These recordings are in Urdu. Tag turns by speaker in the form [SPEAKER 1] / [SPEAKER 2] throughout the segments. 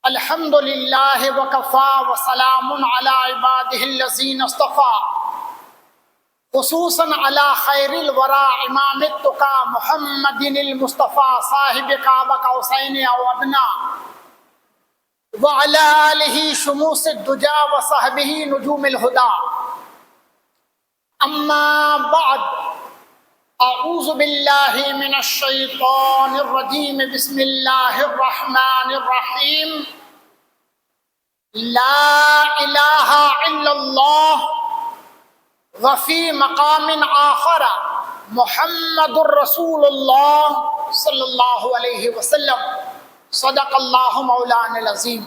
[SPEAKER 1] الحمد للہ وکفا وسلام علی عبادہ الذین اصطفیٰ خصوصاً علی خیر الورى امام التقى محمد المصطفیٰ صاحب قاب قوسین او ادنی وعلی آلہ شموس الدجى وصحبہ نجوم الہدى اما بعد اعوذ باللہ من الشیطان الرجیم بسم اللہ الرحمن الرحیم لا الہ الا اللہ وفی مقام آخر محمد الرسول اللہ صلی اللہ علیہ وسلم صدق اللہ مولانا العظیم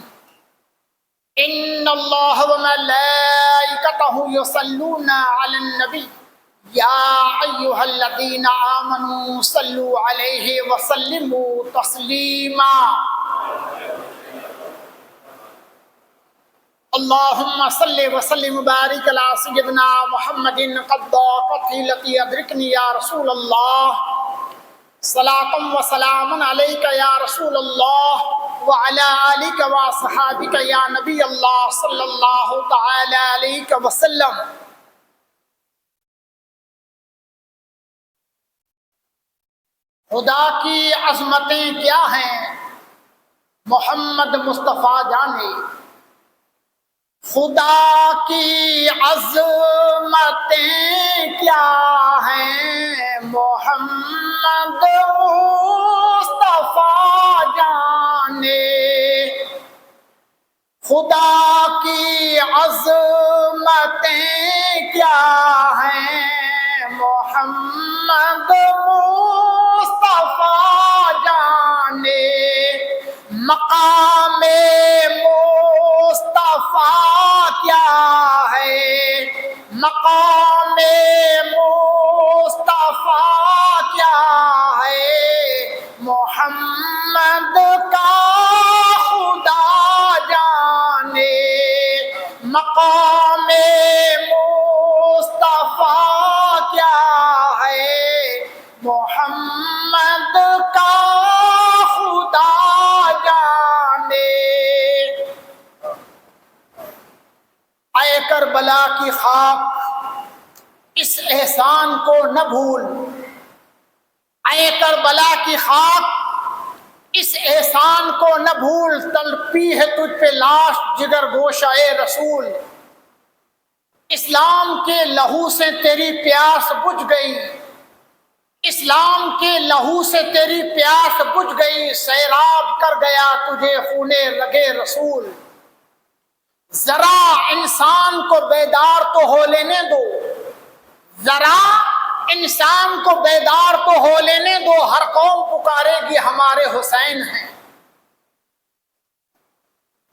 [SPEAKER 1] ان اللہ وملائکتہ یصلون علی النبی یا ایہا الذین آمنوا صلوا علیہ وسلموا تسلیما اللہم صلی وسلم وبارک علی سیدنا محمد قد ضاقت حیلتی ادرکنی یا رسول اللہ صلاۃ و سلام علیک یا رسول اللہ وعلی آلک و صحابک یا نبی اللہ صلی اللہ تعالی علیہ وسلم۔ خدا کی عظمتیں کیا ہیں محمد مصطفیٰ جانے، خدا کی عظمتیں کیا ہیں محمد مصطفیٰ جانے، خدا کی عظمتیں کیا ہیں محمد مصطفیٰ جانے، مقام مصطفیٰ کیا ہے مقام مصطفیٰ کیا ہے محمد کا خدا جانے، مقام مصطفیٰ کیا ہے محمد کا خدا جانے۔ اے کربلا کی خاک اس احسان کو نہ بھول، اے کربلا کی خاک اس احسان کو نہ بھول، تڑپی ہے تجھ پہ لاش جگر گوشہ اے رسول، اسلام کے لہو سے تیری پیاس بجھ گئی، اسلام کے لہو سے تیری پیاس بجھ گئی، سیراب کر گیا تجھے خون رگے رسول، ذرا انسان کو بیدار تو ہو لینے دو، ذرا انسان کو بیدار تو ہو لینے دو، ہر قوم پکارے گی ہمارے حسین ہیں۔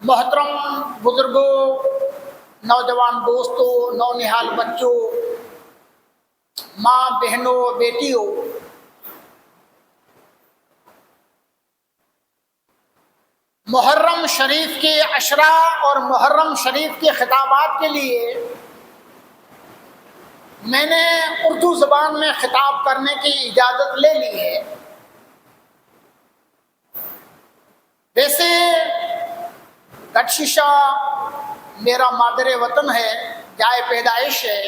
[SPEAKER 1] محترم بزرگوں، نوجوان دوستوں، نونہال بچوں، ماں بہنوں، بیٹیوں، محرم شریف کے عشرہ اور محرم شریف کے خطابات کے لیے میں نے اردو زبان میں خطاب کرنے کی اجازت لے لی ہے۔ ویسے گٹشیشہ میرا مادر وطن ہے، جائے پیدائش ہے،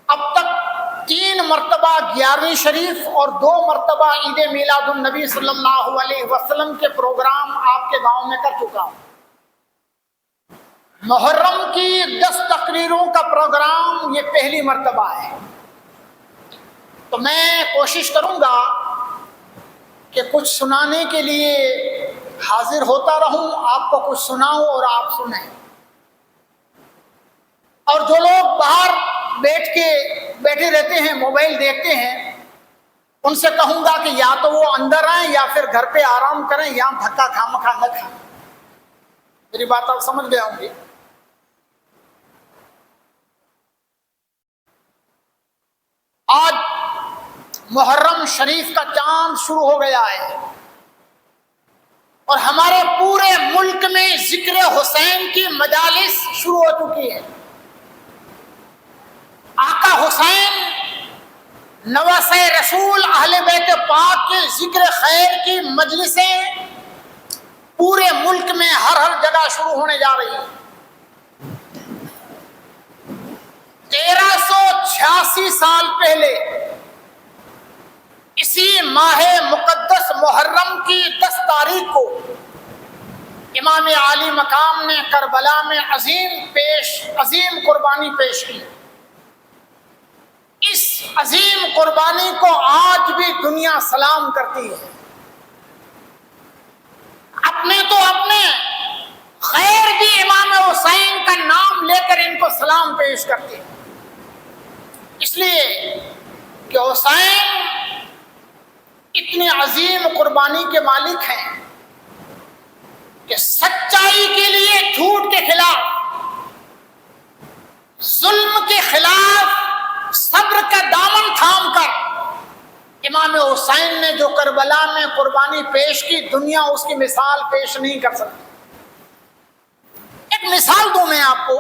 [SPEAKER 1] اب تک 3 مرتبہ 11ویں شریف اور 2 مرتبہ عید میلاد النبی صلی اللہ علیہ وسلم کے پروگرام آپ کے گاؤں میں کر چکا ہوں۔ محرم کی 10 تقریروں کا پروگرام یہ پہلی مرتبہ ہے، تو میں کوشش کروں گا کہ کچھ سنانے کے لیے حاضر ہوتا رہوں، آپ کو کچھ سناؤں اور آپ سنیں، اور جو لوگ باہر بیٹھے رہتے ہیں، موبائل دیکھتے ہیں، ان سے کہوں گا کہ یا تو وہ اندر آئیں یا پھر گھر پہ آرام کریں، یا دھکا کھا نہ کھائیں۔ میری بات آپ سمجھ گئے ہوں گے۔ آج محرم شریف کا چاند شروع ہو گیا ہے، اور ہمارے پورے ملک میں ذکر حسین کی مجالس شروع ہو چکی ہے۔ آقا حسین نواسۂ رسول اہل بیت پاک کے ذکر خیر کی مجلسیں پورے ملک میں ہر جگہ شروع ہونے جا رہی ہیں۔ 1386 سال پہلے اسی ماہ مقدس محرم کی 10 تاریخ کو امام عالی مقام نے کربلا میں عظیم قربانی پیش کی۔ اس عظیم قربانی کو آج بھی دنیا سلام کرتی ہے۔ اپنے غیر بھی امام حسین کا نام لے کر ان کو سلام پیش کرتے ہیں، اس لیے کہ حسین اتنی عظیم قربانی کے مالک ہیں کہ سچائی کے لیے جھوٹ کے خلاف، ظلم کے خلاف صبر کا دامن تھام کر امام حسین نے جو کربلا میں قربانی پیش کی، دنیا اس کی مثال پیش نہیں کر سکتی۔ ایک مثال دوں میں آپ کو،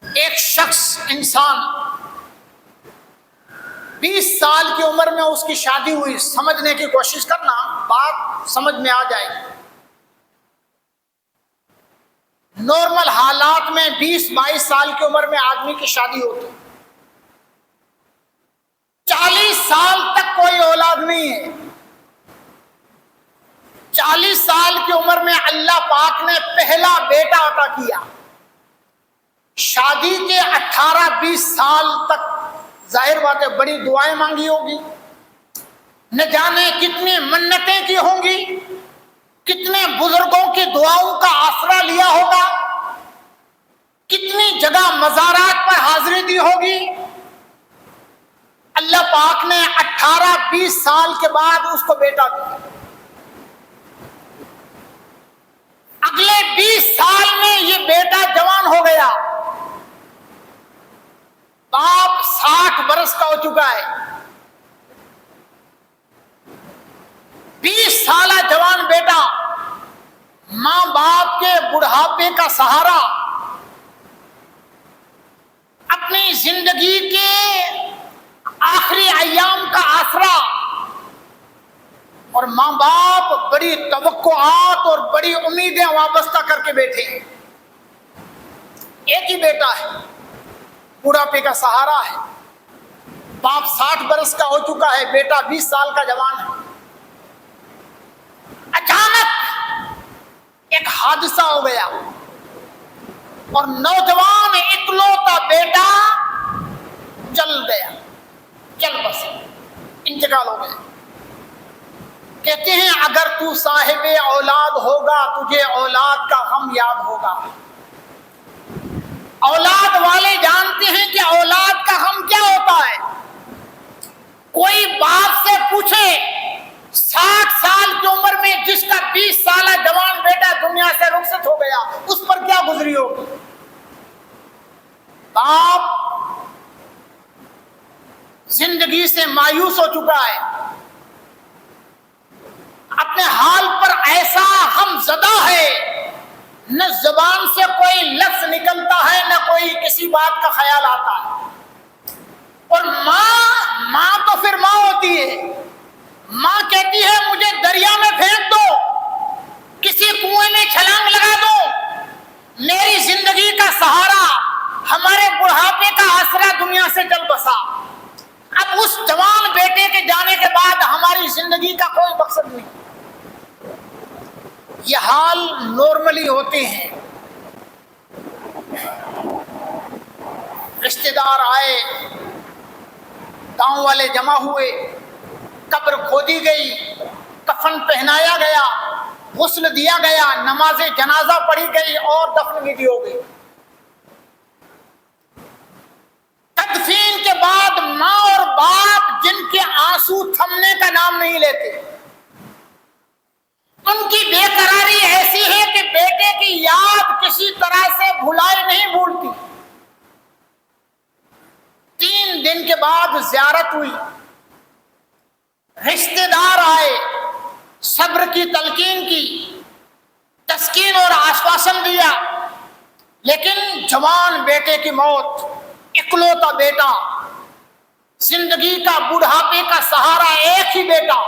[SPEAKER 1] ایک شخص انسان 20 سال کی عمر میں اس کی شادی ہوئی، سمجھنے کی کوشش کرنا، بات سمجھ میں آ جائے گی۔ نارمل حالات میں 20-22 سال کی عمر میں آدمی کی شادی ہوتی، 40 سال تک کوئی اولاد نہیں ہے۔ 40 سال کی عمر میں اللہ پاک نے پہلا بیٹا عطا کیا۔ شادی کے 18-20 سال تک ظاہر بات ہے بڑی دعائیں مانگی ہوگی، نہ جانے کتنی منتیں کی ہوں گی، کتنے بزرگوں کی دعاؤں کا آسرا لیا ہوگا، کتنی جگہ مزارات پر حاضری دی ہوگی۔ اللہ پاک نے 18-20 سال کے بعد اس کو بیٹا دیا۔ اگلے 20 سال میں یہ بیٹا جوان ہو گیا، باپ 60 برس کا ہو چکا ہے۔ 20 سالہ جوان بیٹا ماں باپ کے بڑھاپے کا سہارا، اپنی زندگی کے آخری ایام کا آسرا، اور ماں باپ بڑی توقعات اور بڑی امیدیں وابستہ کر کے بیٹھے ہیں۔ ایک ہی بیٹا ہے، بڑھاپے کا سہارا ہے، باپ 60 برس کا ہو چکا ہے، بیٹا 20 سال کا جوان ہے۔ اچانک ایک حادثہ ہو گیا اور نوجوان اکلوتا بیٹا چل گیا، چل بس انتقال ہو گیا۔ کہتے ہیں اگر تو صاحب اولاد ہوگا تجھے اولاد کا غم یاد ہوگا۔ اولاد والے جانتے ہیں کہ اولاد کا غم کیا ہوتا ہے۔ کوئی باپ سے پوچھے 60 سال کی عمر میں جس کا 20 سالہ جوان بیٹا دنیا سے رخصت ہو گیا، اس پر کیا گزری ہوگی۔ باپ زندگی سے مایوس ہو چکا ہے، اپنے حال پر ایسا غم زدہ ہے، نہ زبان سے کوئی لفظ نکلتا ہے، نہ کوئی کسی بات کا خیال آتا ہے۔ اور ماں تو پھر ماں ہوتی ہے، ماں کہتی ہے مجھے دریا میں پھینک دو، کسی کنویں میں چھلانگ لگا دو، میری زندگی کا سہارا، ہمارے بڑھاپے کا آسرا دنیا سے چل بسا۔ اب اس جوان بیٹے کے جانے کے بعد ہماری زندگی کا کوئی مقصد نہیں۔ یہ حال نارملی ہوتے ہیں۔ رشتہ دار آئے، گاؤں والے جمع ہوئے، قبر کھودی گئی، کفن پہنایا گیا، غسل دیا گیا، نماز جنازہ پڑھی گئی اور دفن ودی ہو گئی۔ تدفین کے بعد ماں اور باپ جن کے آنسو تھمنے کا نام نہیں لیتے، ان کی بے قراری ایسی ہے کہ بیٹے کی یاد کسی طرح سے بھلائی نہیں بھولتی۔ 3 دن کے بعد زیارت ہوئی، رشتہ دار آئے، صبر کی تلقین کی، تسکین اور آشواسن دیا، لیکن جوان بیٹے کی موت، اکلوتا بیٹا زندگی کا بڑھاپے کا سہارا ایک ہی بیٹا،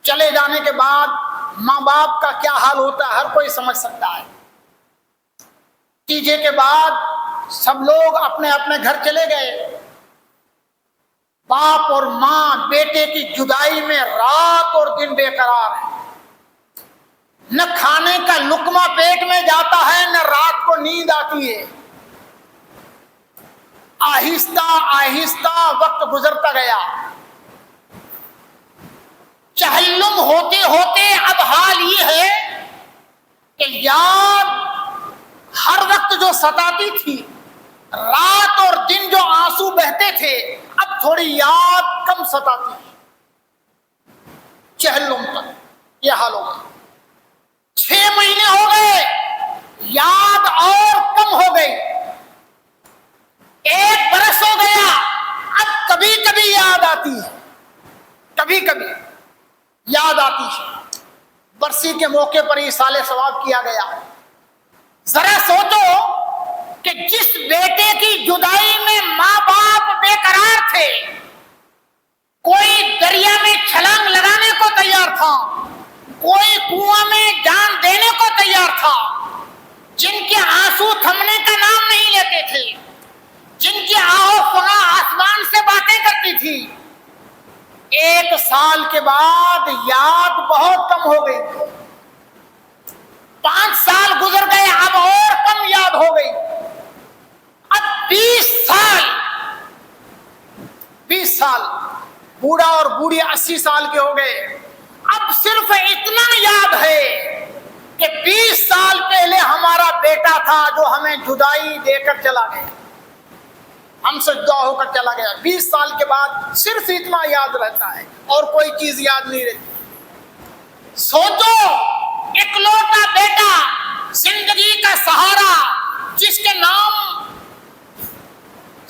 [SPEAKER 1] چلے جانے کے بعد ماں باپ کا کیا حال ہوتا ہے ہر کوئی سمجھ سکتا ہے۔ نتیجے کے بعد سب لوگ اپنے اپنے گھر چلے گئے، باپ اور ماں بیٹے کی جدائی میں رات اور دن بے قرار ہے، نہ کھانے کا لقمہ پیٹ میں جاتا ہے نہ رات کو نیند آتی ہے۔ آہستہ آہستہ وقت گزرتا گیا، چہلم ہوتے ہوتے اب حال یہ ہے کہ یاد ہر وقت جو ستاتی تھی، رات اور دن جو آنسو بہتے تھے، اب تھوڑی یاد کم ستاتی ہے۔ چہلم تک یہ حال ہو گیا، 6 مہینے ہو گئے، یاد اور کم ہو گئی، 1 برس ہو گیا، اب کبھی کبھی یاد آتی ہے، کبھی کبھی یاد آتی ہے۔ برسی کے موقع پر ایصال ثواب کیا گیا۔ ذرا سوچو کہ جس بیٹے کی جدائی میں ماں باپ بے قرار تھے، کوئی دریا میں چھلانگ لگانے کو تیار تھا، کوئی کنواں میں جان دینے کو تیار تھا، جن کے آنسو تھمنے کا نام نہیں لیتے تھے، جن کی آہو فغاں آسمان سے باتیں کرتی تھی، 1 سال کے بعد یاد بہت کم ہو گئی، 5 سال گزر گئے، اب اور کم یاد ہو گئی، اب 20 سال، بوڑھا اور بوڑھی 80 سال کے ہو گئے، اب صرف اتنا یاد ہے کہ 20 سال پہلے ہمارا بیٹا تھا جو ہمیں جدائی دے کر چلا گیا، ہم سے جدا ہو کر چلا گیا۔ 20 سال کے بعد صرف اتنا یاد رہتا ہے اور کوئی چیز یاد نہیں رہتی۔ سوچو، اکلوتا بیٹا، زندگی کا سہارا، جس کے نام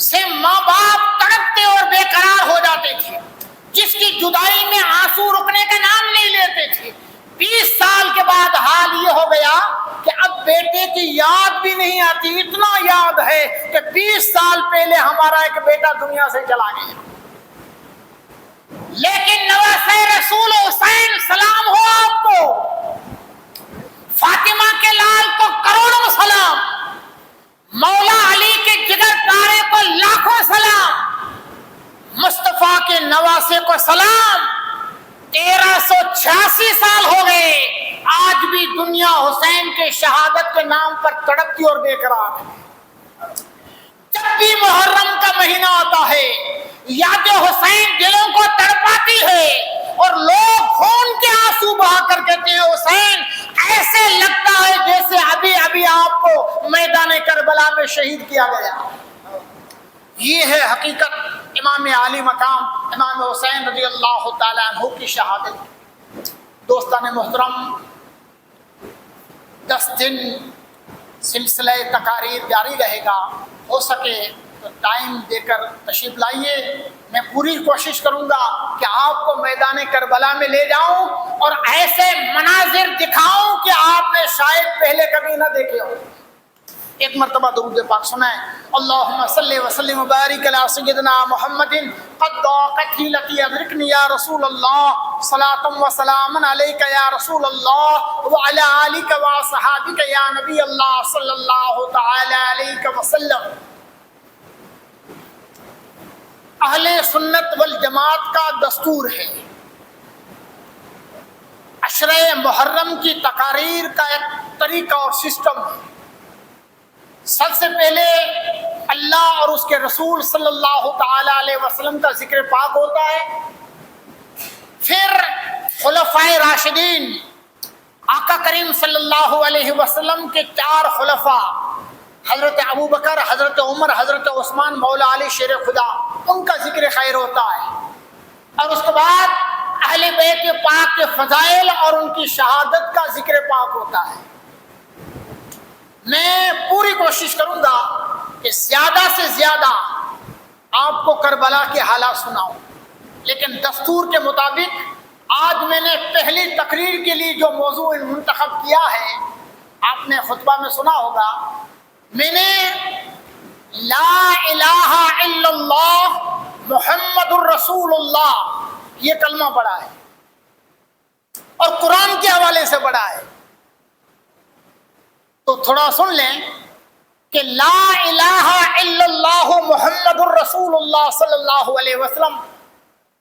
[SPEAKER 1] سے ماں باپ تڑپتے اور بے قرار ہو جاتے تھے، جس کی جدائی میں آنسو رکنے کا نام نہیں لیتے تھے، 20 سال کے بعد حال یہ ہو گیا کہ اب بیٹے کی یاد بھی نہیں آتی، اتنا یاد ہے کہ 20 سال پہلے ہمارا ایک بیٹا دنیا سے چلا گیا۔ لیکن نواسہ رسول حسین سلام ہو آپ کو، فاطمہ کے لال کو کروڑوں سلام، مولا علی کے جگر پارے کو لاکھوں سلام، مصطفیٰ کے نواسے کو سلام۔ 1386 سال ہو گئے، آج بھی دنیا حسین کے شہادت کے نام پر تڑپتی اور بے قرار ہے۔ جب بھی محرم کا مہینہ آتا ہے، یاد حسین دلوں کو تڑپاتی ہے اور لوگ خون کے آنسو بہا کر کہتے ہیں حسین، ایسے لگتا ہے جیسے ابھی ابھی آپ کو میدان کربلا میں شہید کیا گیا۔ یہ ہے حقیقت امام عالی مقام امام حسین رضی اللہ تعالیٰ عنہ کی شہادت۔ دوستان محترم، 10 دن سلسلہ تقاریر جاری رہے گا، ہو سکے تو ٹائم دے کر تشریف لائیے۔ میں پوری کوشش کروں گا کہ آپ کو میدان کربلا میں لے جاؤں اور ایسے مناظر دکھاؤں کہ آپ نے شاید پہلے کبھی نہ دیکھے ہو۔ ایک مرتبہ درود پاک سنائیں، اللہم صلی وسلم وبارک علی سیدنا محمد قد ضاقت حیلتی ادرکنی یا رسول اللہ، صلاۃ و سلام علیک یا رسول اللہ وعلی آلک واصحابک یا نبی اللہ صلی اللہ تعالی علیہ وسلم۔ اہل سنت والجماعت کا دستور ہے، عشرہ محرم کی تقاریر کا ایک طریقہ اور سسٹم ہے۔ سب سے پہلے اللہ اور اس کے رسول صلی اللہ تعالی علیہ وسلم کا ذکر پاک ہوتا ہے، پھر خلفائے راشدین، آقا کریم صلی اللہ علیہ وسلم کے 4 خلفاء، حضرت ابوبکر، حضرت عمر، حضرت عثمان، مولا علی شیر خدا، ان کا ذکر خیر ہوتا ہے، اور اس کے بعد اہل بیت پاک کے فضائل اور ان کی شہادت کا ذکر پاک ہوتا ہے۔ میں پوری کوشش کروں گا کہ زیادہ سے زیادہ آپ کو کربلا کے حالات سناؤں، لیکن دستور کے مطابق آج میں نے پہلی تقریر کے لیے جو موضوع منتخب کیا ہے، آپ نے خطبہ میں سنا ہوگا، میں نے لا الہ الا اللہ محمد الرسول اللہ، یہ کلمہ بڑا ہے اور قرآن کے حوالے سے بڑا ہے۔ تو تھوڑا سن لیں کہ لا الہ الا اللہ محمد الرسول اللہ صلی اللہ علیہ وسلم،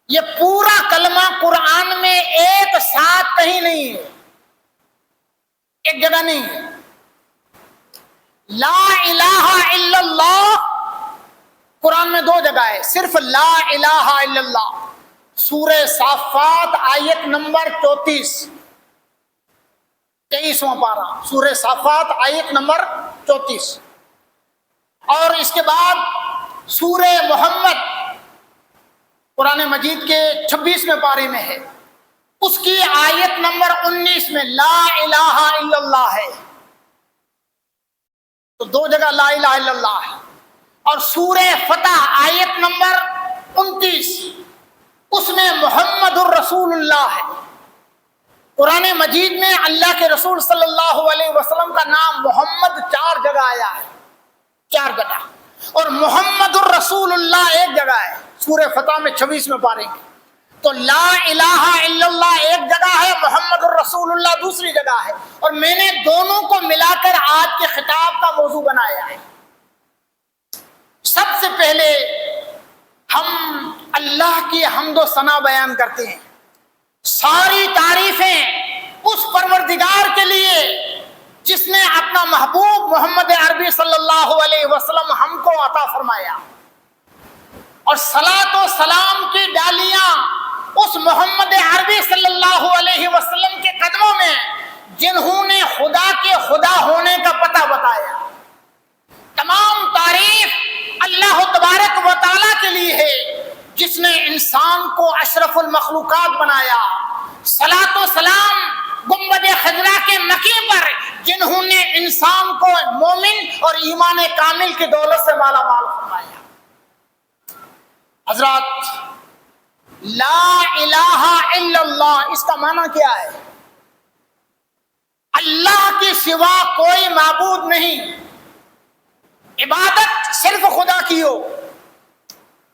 [SPEAKER 1] یہ پورا کلمہ قرآن میں ایک ساتھ کہیں نہیں ہے، ایک جگہ نہیں ہے۔ لا الہ الا اللہ قرآن میں 2 جگہ ہے، صرف لا الہ الا اللہ، سورہ صافات آیت نمبر 34، 23واں پارہ، سورہ صافات آیت نمبر 34، اور اس کے بعد سورہ محمد قرآن مجید کے 26ویں پارے میں ہے، اس کی آیت نمبر 19 میں لا الہ الا اللہ ہے۔ تو 2 جگہ لا الہ الا اللہ ہے۔ اور سورہ فتح آیت نمبر 29، اس میں محمد الرسول اللہ ہے۔ قرآن مجید میں اللہ کے رسول صلی اللہ علیہ وسلم کا نام محمد 4 جگہ آیا ہے، 4 جگہ، اور محمد الرسول اللہ 1 جگہ ہے، سورہ فتح میں 26 میں پارے گے۔ تو لا الہ الا اللہ 1 جگہ ہے، محمد الرسول اللہ دوسری جگہ ہے، اور میں نے دونوں کو ملا کر آج کے خطاب کا موضوع بنایا ہے۔ سب سے پہلے ہم اللہ کی حمد و ثنا بیان کرتے ہیں، ساری تعریفیں اس پروردگار کے لیے جس نے اپنا محبوب محمد عربی صلی اللہ علیہ وسلم ہم کو عطا فرمایا، اور صلاۃ و سلام کی ڈالیاں اس محمد عربی صلی اللہ علیہ وسلم کے قدموں میں جنہوں نے خدا کے خدا ہونے کا پتہ بتایا۔ تمام تعریف اللہ تبارک و تعالیٰ کے لیے ہے جس نے انسان کو اشرف المخلوقات بنایا۔ صلاۃ و سلام گنبد خضرا کے مکی پر جنہوں نے انسان کو مومن اور ایمان کامل کی دولت سے مالا مال فرمایا۔ حضرات، لا الہ الا اللہ اس کا معنی کیا ہے؟ اللہ کے سوا کوئی معبود نہیں، عبادت صرف خدا کی ہو،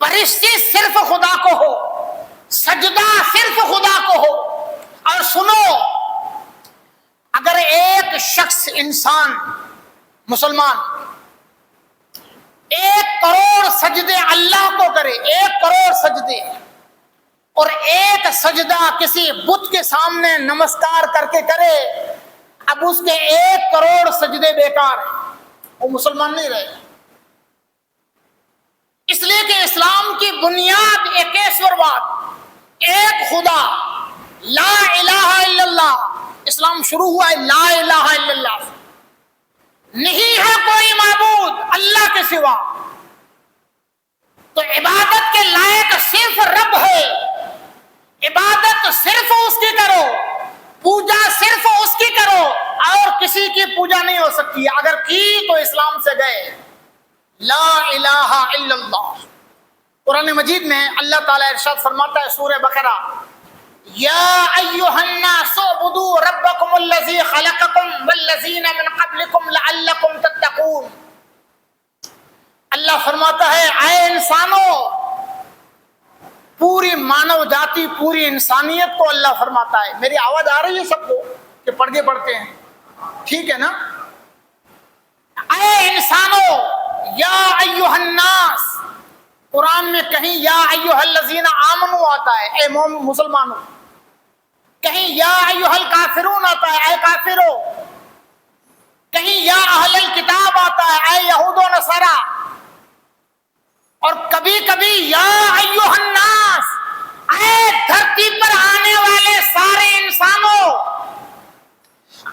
[SPEAKER 1] پرستش صرف خدا کو ہو، سجدہ صرف خدا کو ہو۔ اور سنو، اگر ایک شخص انسان مسلمان 1 کروڑ سجدے اللہ کو کرے، 1 کروڑ سجدے، اور ایک سجدہ کسی بت کے سامنے نمسکار کر کے کرے، اب اس کے 1 کروڑ سجدے بیکار ہیں، وہ مسلمان نہیں رہے۔ اس لیے کہ اسلام کی بنیاد ایکیشورواد، ایک خدا، لا الہ الا اللہ۔ اسلام شروع ہوا ہے لا الہ الا اللہ، نہیں ہے کوئی معبود اللہ کے سوا، تو عبادت کے لائق صرف رب ہے، عبادت صرف اس کی کرو، پوجا صرف اس کی کرو، اور کسی کی پوجا نہیں ہو سکتی، اگر کی تو اسلام سے گئے۔ لا الہ الا اللہ۔ قرآن مجید میں اللہ تعالیٰ ارشاد فرماتا ہے سورہ بقرہ، یا ایھا الناس اعبدوا ربکم الذی خلقکم والذین من قبلکم لعلکم تتقون۔ اللہ فرماتا ہے اے انسانوں، پوری مانو جاتی، پوری انسانیت کو اللہ فرماتا ہے۔ میری آواز آ رہی ہے سب کو کہ پردے پڑھتے ہیں؟ ٹھیک ہے نا؟ اے انسانوں، یا ایھا الناس، قرآن میں کہیں یا ایھا الذین آمنوا آتا ہے، اے مسلمانوں، کہیں یا ایھا الکافرون آتا ہے، اے کافروں، کہیں یا اہل الکتاب آتا ہے، اے یہود و نصارا، اور کبھی کبھی یا ایھا الناس، اے دھرتی پر آنے والے سارے انسانوں،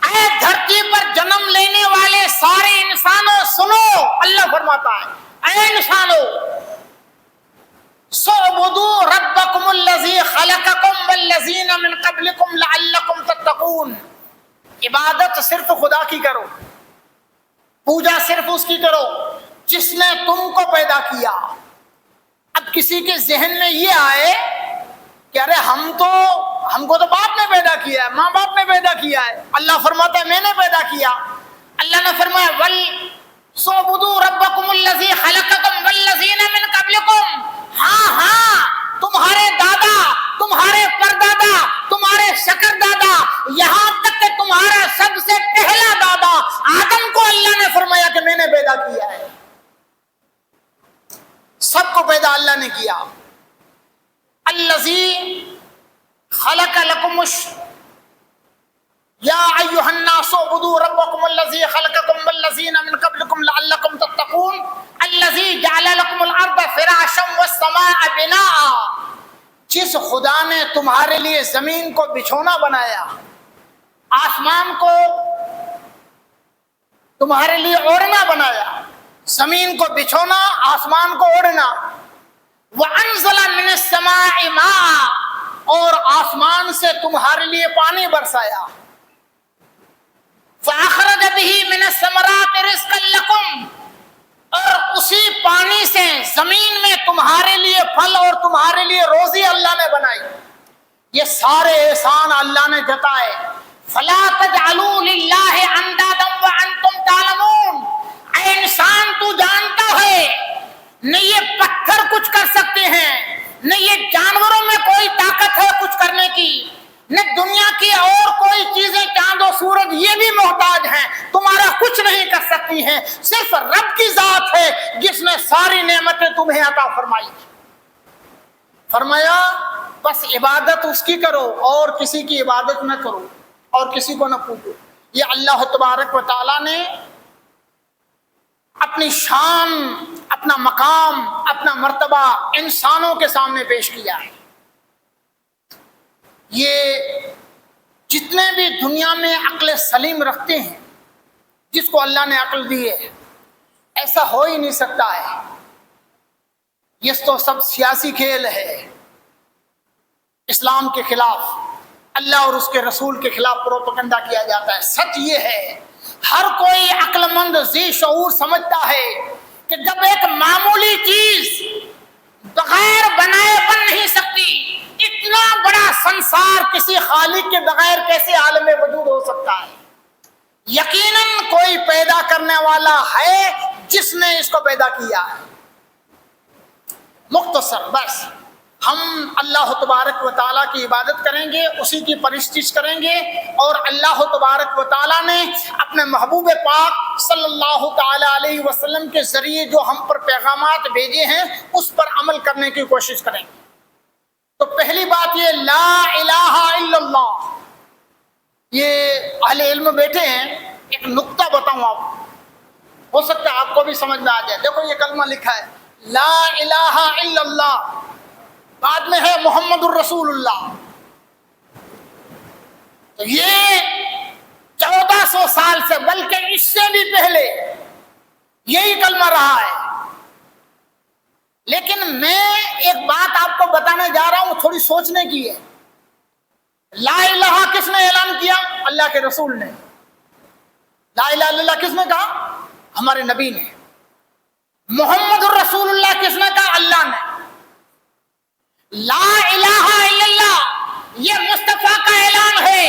[SPEAKER 1] اے دھرتی پر جنم لینے والے سارے انسانوں سنو، اللہ فرماتا ہے اے انسانوں، اعبدوا ربکم الذی خلقکم والذین من قبلکم لعلکم تتقون۔ عبادت صرف خدا کی کرو، پوجا صرف اس کی کرو جس نے تم کو پیدا کیا۔ اب کسی کے ذہن میں یہ آئے کہ ارے ہم کو تو باپ نے پیدا کیا ہے، ماں باپ نے پیدا کیا ہے، اللہ فرماتا ہے میں نے پیدا کیا۔ اللہ نے فرمایا سُوبُدُوا رَبَّكُمُ الَّذِي خَلَقَكُمْ وَالَّذِينَ مِن قَبْلِكُم، ہاں تمہارے دادا، تمہارے پردادا، تمہارے شکر دادا، یہاں تک کہ تمہارا سب سے پہلا دادا آدم کو اللہ نے فرمایا کہ میں نے پیدا کیا ہے. سب کو پیدا اللہ نے کیا. الذی خلق لکم یا ایھا الناس اعبدوا ربکم الذی خلقکم والذین من قبلکم لعلکم تتقون الذی جعل لکم الارض فراشا والسماء بناء. جس خدا نے تمہارے لیے زمین کو بچھونا بنایا، آسمان کو تمہارے لیے اوڑھنا بنایا، زمین کو بچھونا، آسمان کو اوڑھنا. وَأَنزَلَ مِنَ السَّمَاءِ مَاءً، اور آسمان سے تمہارے لیے پانی برسایا. فَأَخْرَجَ بِهِ مِنَ الثَّمَرَاتِ رِزْقًا لَكُمْ، اور اسی پانی سے زمین میں تمہارے لیے پھل اور تمہارے لیے روزی اللہ نے بنائی. یہ سارے احسان اللہ نے جتائے. فَلَا تَجْعَلُوا لِلَّهِ أَنْدَادًا وَأَنْتُمْ تَعْلَمُونَ. اے انسان تو جانتا ہے نہ یہ پتھر کچھ کر سکتے ہیں، نہ یہ جانوروں میں کوئی طاقت ہے کچھ کرنے کی، نہ دنیا کی اور کوئی چیزیں، چاند و سورج یہ بھی محتاج ہیں، تمہارا کچھ نہیں کر سکتی ہیں. صرف رب کی ذات ہے جس نے ساری نعمتیں تمہیں عطا فرمائی. فرمایا بس عبادت اس کی کرو اور کسی کی عبادت نہ کرو اور کسی کو نہ پوچھو. یہ اللہ تبارک و تعالیٰ نے اپنی شان، اپنا مقام، اپنا مرتبہ انسانوں کے سامنے پیش کیا ہے. یہ جتنے بھی دنیا میں عقل سلیم رکھتے ہیں، جس کو اللہ نے عقل دی ہے، ایسا ہو ہی نہیں سکتا ہے. یہ تو سب سیاسی کھیل ہے. اسلام کے خلاف، اللہ اور اس کے رسول کے خلاف پروپیگنڈا کیا جاتا ہے. سچ یہ ہے ہر کوئی عقل مند ذی شعور سمجھتا ہے کہ جب ایک معمولی چیز بغیر بنائے بن نہیں سکتی، اتنا بڑا سنسار کسی خالق کے بغیر کیسے عالم وجود ہو سکتا ہے؟ یقیناً کوئی پیدا کرنے والا ہے جس نے اس کو پیدا کیا ہے. مختصر بس ہم اللہ تبارک و تعالیٰ کی عبادت کریں گے، اسی کی پرستش کریں گے، اور اللہ تبارک و تعالیٰ نے اپنے محبوب پاک صلی اللہ تعالی علیہ وسلم کے ذریعے جو ہم پر پیغامات بھیجے ہیں اس پر عمل کرنے کی کوشش کریں گے. تو پہلی بات یہ لا الہ الا اللہ. یہ اہل علم بیٹھے ہیں، ایک نقطہ بتاؤں آپ کو، ہو سکتا ہے آپ کو بھی سمجھ میں آ جائے. دیکھو یہ کلمہ لکھا ہے لا الہ الا اللہ، بعد میں ہے محمد الرسول اللہ. تو یہ 1400 سال سے، بلکہ اس سے بھی پہلے یہی کلمہ رہا ہے. لیکن میں ایک بات آپ کو بتانے جا رہا ہوں، تھوڑی سوچنے کی ہے. لا الہ کس نے اعلان کیا؟ اللہ کے رسول نے. لا الہ الا اللہ کس نے کہا؟ ہمارے نبی نے. محمد الرسول اللہ کس نے کہا؟ اللہ نے. لا الہ الا اللہ یہ مصطفیٰ کا اعلان ہے،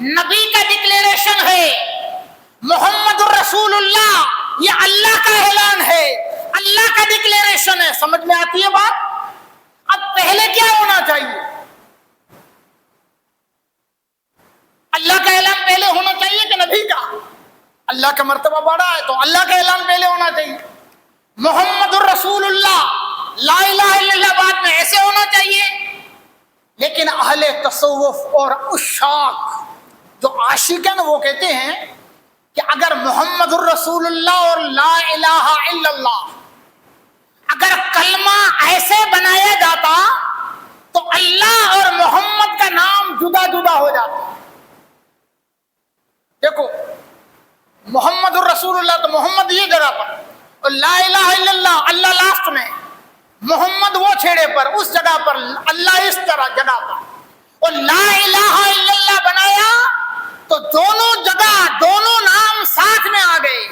[SPEAKER 1] نبی کا ڈکلیریشن ہے. محمد الرسول اللہ یہ اللہ کا اعلان ہے، اللہ کا ڈکلیریشن ہے. سمجھ میں آتی ہے بات؟ اب پہلے کیا ہونا چاہیے؟ اللہ کا اعلان پہلے ہونا چاہیے کہ نبی کا؟ اللہ کا مرتبہ بڑا ہے تو اللہ کا اعلان پہلے ہونا چاہیے. محمد الرسول اللہ لا الہ الا اللہ بعد میں، ایسے ہونا چاہیے. لیکن اہل تصوف اور عشاق جو عاشق ہیں وہ کہتے ہیں کہ اگر محمد الرسول اللہ اور لا الہ الا اللہ اگر کلمہ ایسے بنایا جاتا تو اللہ اور محمد کا نام جدا جدا ہو جاتا. دیکھو محمد الرسول اللہ تو محمد یہ جگہ پر، اور لا الہ الا اللہ اللہ لاسٹ میں، محمد وہ چھیڑے پر، اس جگہ پر، اللہ اس طرح جگہ پر. اور لا الہ الا اللہ بنایا تو دونوں جگہ دونوں نام ساتھ میں آ گئے.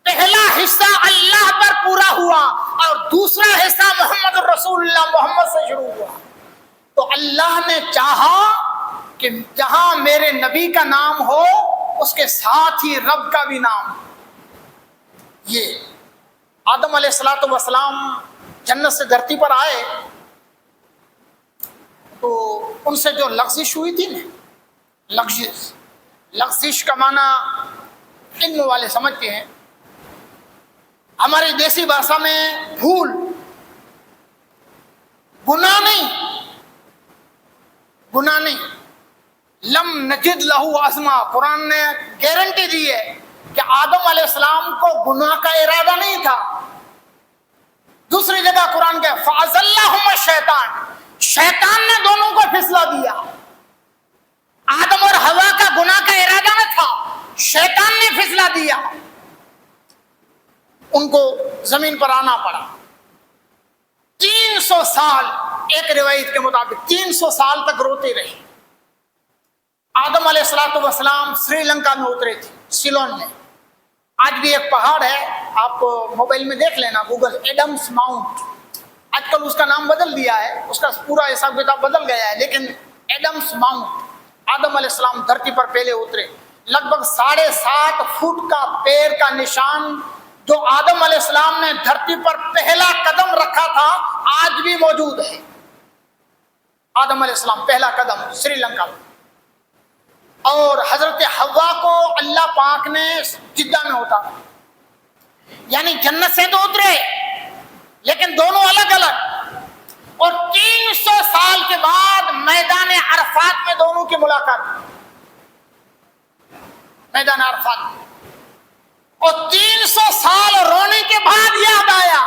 [SPEAKER 1] پہلا حصہ اللہ پر پورا ہوا اور دوسرا حصہ محمد الرسول اللہ محمد سے شروع ہوا. تو اللہ نے چاہا کہ جہاں میرے نبی کا نام ہو اس کے ساتھ ہی رب کا بھی نام. یہ آدم علیہ الصلوۃ والسلام جنت سے دھرتی پر آئے تو ان سے جو لغزش ہوئی تھی نا، لغزش کا معنی علم والے سمجھتے ہیں، ہماری دیسی بھاشا میں بھول، گناہ نہیں، لم نجد لہو عزما، قرآن نے گارنٹی دی ہے کہ آدم علیہ السلام کو گناہ کا ارادہ نہیں تھا۔ دوسری جگہ قرآن کے فَأَزَلَّهُمَا الشَّيْطَانُ، شیطان نے دونوں کو پھسلا دیا۔ آدم اور حوا کا گناہ کا ارادہ نہ تھا، شیطان نے پھسلا دیا، ان کو زمین پر آنا پڑا۔ 300 سال ایک روایت کے مطابق 300 سال تک روتے رہے۔ آدم علیہ السلام سری لنکا میں اترے تھے، سیلون میں۔ آج بھی ایک پہاڑ ہے، آپ موبائل میں دیکھ لینا، گوگل، ایڈمز ماؤنٹ۔ آج کل اس کا نام بدل دیا ہے، اس کا پورا حساب کتاب بدل گیا ہے، لیکن ایڈمز ماؤنٹ، آدم علیہ السلام دھرتی پر پہلے اترے۔ لگ بھگ 7.5 فٹ کا پیر کا نشان جو آدم علیہ السلام نے دھرتی پر پہلا قدم رکھا تھا آج بھی موجود ہے۔ آدم علیہ السلام پہلا قدم سری لنکا میں، اور حضرت حوا کو اللہ پاک نے جدہ میں اتارا، یعنی جنت سے تو اترے لیکن دونوں الگ الگ، اور 300 سال کے بعد میدان عرفات میں دونوں کی ملاقات، میدان عرفات میں، اور 300 سال رونے کے بعد یاد آیا